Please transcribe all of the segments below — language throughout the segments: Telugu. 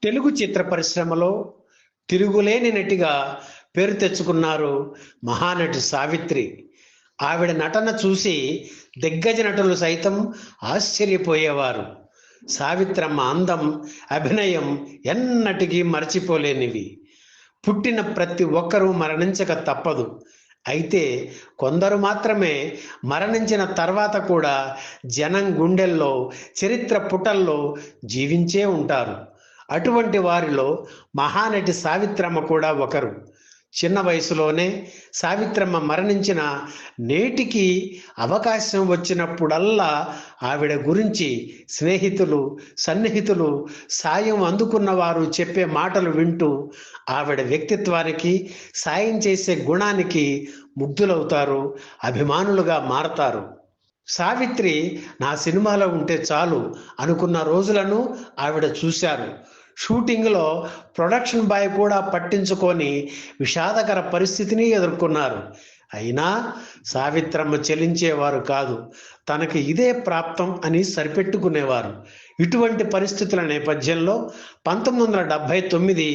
తెలుగు చిత్ర పరిశ్రమలో తిరుగులేని నటిగా పేరు తెచ్చుకున్నారు మహానటి సావిత్రి. ఆవిడ నటన చూసి దిగ్గజ నటులు సైతం ఆశ్చర్యపోయేవారు. సావిత్రమ్మ అందం, అభినయం ఎన్నటికీ మరచిపోలేనివి. పుట్టిన ప్రతి ఒక్కరూ మరణించక తప్పదు. అయితే కొందరు మాత్రమే మరణించిన తర్వాత కూడా జనం గుండెల్లో, చరిత్ర పుటల్లో జీవించే ఉంటారు. అటువంటి వారిలో మహానటి సావిత్రమ్మ కూడా ఒకరు. చిన్న వయసులోనే సావిత్రమ్మ మరణించిన నేటికి అవకాశం వచ్చినప్పుడల్లా ఆవిడ గురించి స్నేహితులు, సన్నిహితులు, సాయం అందుకున్న వారు చెప్పే మాటలు వింటూ ఆవిడ వ్యక్తిత్వానికి, సాయం చేసే గుణానికి ముగ్ధులవుతారు, అభిమానులుగా మారతారు. సావిత్రి నా సినిమాలో ఉంటే చాలు అనుకున్న రోజులను ఆవిడ చూశారు. షూటింగ్లో ప్రొడక్షన్ బాయ్ కూడా పట్టించుకొని విషాదకర పరిస్థితిని ఎదుర్కొన్నారు. అయినా సావిత్రమ్మ చెలించేవారు కాదు. తనకి ఇదే ప్రాప్తం అని సరిపెట్టుకునేవారు. ఇటువంటి పరిస్థితుల నేపథ్యంలో 1979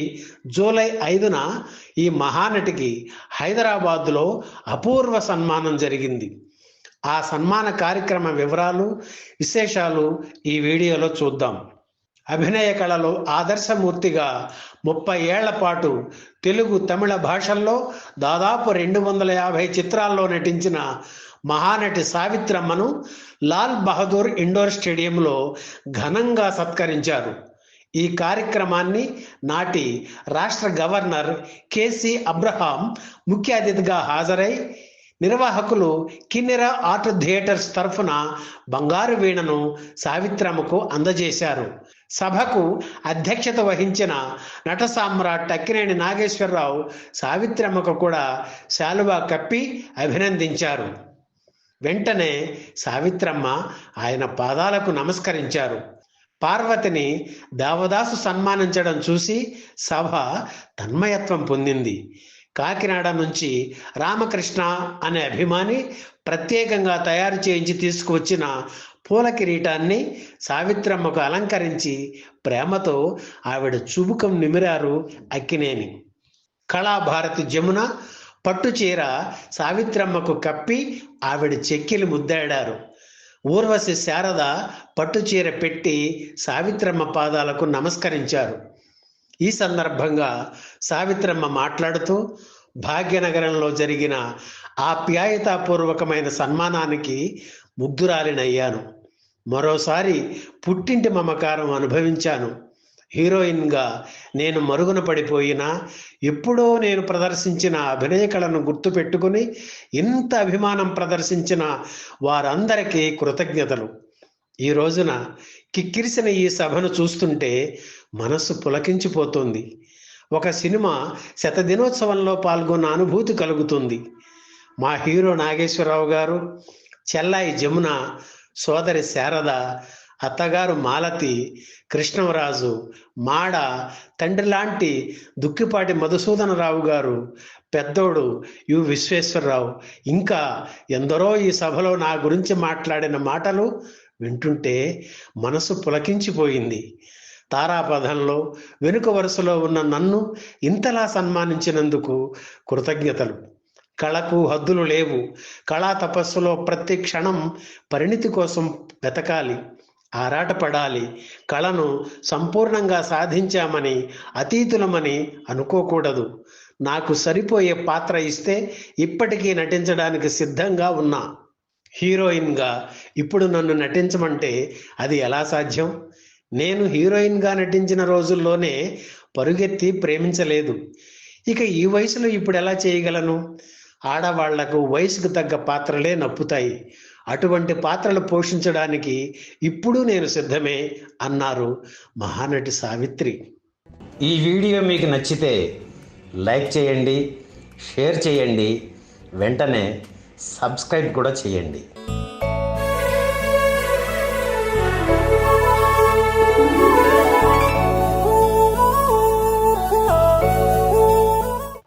జూలై 5న ఈ మహానటికి హైదరాబాదులో అపూర్వ సన్మానం జరిగింది. ఆ సన్మాన కార్యక్రమ వివరాలు, విశేషాలు ఈ వీడియోలో చూద్దాం. అభినయ కళలో ఆదర్శమూర్తిగా 30 ఏళ్ల పాటు తెలుగు, తమిళ భాషల్లో దాదాపు 250 చిత్రాల్లో నటించిన మహానటి సావిత్రమ్మను లాల్ బహదూర్ ఇండోర్ స్టేడియంలో ఘనంగా సత్కరించారు. ఈ కార్యక్రమాన్ని నాటి రాష్ట్ర గవర్నర్ కేసీ అబ్రహాం ముఖ్య అతిథిగా హాజరై నిర్వాహకులు కిన్నెర ఆర్ట్ థియేటర్స్ తరఫున బంగారు వీణను సావిత్రమ్మకు అందజేశారు. సభకు అధ్యక్షత వహించిన నట సామ్రాట్ అక్కినేని నాగేశ్వరరావు సావిత్రమ్మకు కూడా శాలువా కప్పి అభినందించారు. వెంటనే సావిత్రమ్మ ఆయన పాదాలకు నమస్కరించారు. పార్వతిని దేవదాసు సన్మానించడం చూసి సభ తన్మయత్వం పొందింది. కాకినాడ నుంచి రామకృష్ణ అనే అభిమాని ప్రత్యేకంగా తయారు చేయించి తీసుకువచ్చిన పూల కిరీటాన్ని సావిత్రమ్మకు అలంకరించి ప్రేమతో ఆవిడ చుబుకం నిమిరారు అక్కినేని. కళాభారతి జమున పట్టుచీర సావిత్రమ్మకు కప్పి ఆవిడ చెక్కిలి ముద్దాడారు. ఊర్వశి శారద పట్టుచీర పెట్టి సావిత్రమ్మ పాదాలకు నమస్కరించారు. ఈ సందర్భంగా సావిత్రమ్మ మాట్లాడుతూ, భాగ్యనగరంలో జరిగిన ఆప్యాయతాపూర్వకమైన సన్మానానికి ముగ్ధురాలినయ్యాను. మరోసారి పుట్టింటి మమకారం అనుభవించాను. హీరోయిన్గా నేను మరుగున పడిపోయినా ఎప్పుడో నేను ప్రదర్శించిన అభినయ కళను గుర్తుపెట్టుకుని ఇంత అభిమానం ప్రదర్శించిన వారందరికీ కృతజ్ఞతలు. ఈ రోజున కిక్కిరిసిన ఈ సభను చూస్తుంటే మనస్సు పులకించిపోతుంది. ఒక సినిమా శతదినోత్సవంలో పాల్గొన్న అనుభూతి కలుగుతుంది. మా హీరో నాగేశ్వరరావు గారు, చెల్లాయి జమున, సోదరి శారద, అత్తగారు మాలతి, కృష్ణవరాజు, మాడ, తండ్రి లాంటి దుక్కిపాటి మధుసూదనరావు గారు, పెద్దోడు యు విశ్వేశ్వరరావు, ఇంకా ఎందరో ఈ సభలో నా గురించి మాట్లాడిన మాటలు వింటుంటే మనసు పులకించిపోయింది. తారాపథంలో వెనుక వరుసలో ఉన్న నన్ను ఇంతలా సన్మానించినందుకు కృతజ్ఞతలు. కళకు హద్దులు లేవు. కళా తపస్సులో ప్రతి క్షణం పరిణితి కోసం వెతకాలి, ఆరాటపడాలి. కళను సంపూర్ణంగా సాధించామని, అతీతులమని అనుకోకూడదు. నాకు సరిపోయే పాత్ర ఇస్తే ఇప్పటికీ నటించడానికి సిద్ధంగా ఉన్నా. హీరోయిన్గా ఇప్పుడు నన్ను నటించమంటే అది ఎలా సాధ్యం? నేను హీరోయిన్గా నటించిన రోజుల్లోనే పరుగెత్తి ప్రేమించలేదు. ఇక ఈ వయసులో ఇప్పుడు ఎలా చేయగలను? ఆడవాళ్లకు వయసుకు తగ్గ పాత్రలే నప్పుతాయి. అటువంటి పాత్రలు పోషించడానికి ఇప్పుడు నేను సిద్ధమే అన్నారు మహానటి సావిత్రి. ఈ వీడియో మీకు నచ్చితే లైక్ చేయండి, షేర్ చేయండి, వెంటనే సబ్స్క్రైబ్ కూడా చేయండి.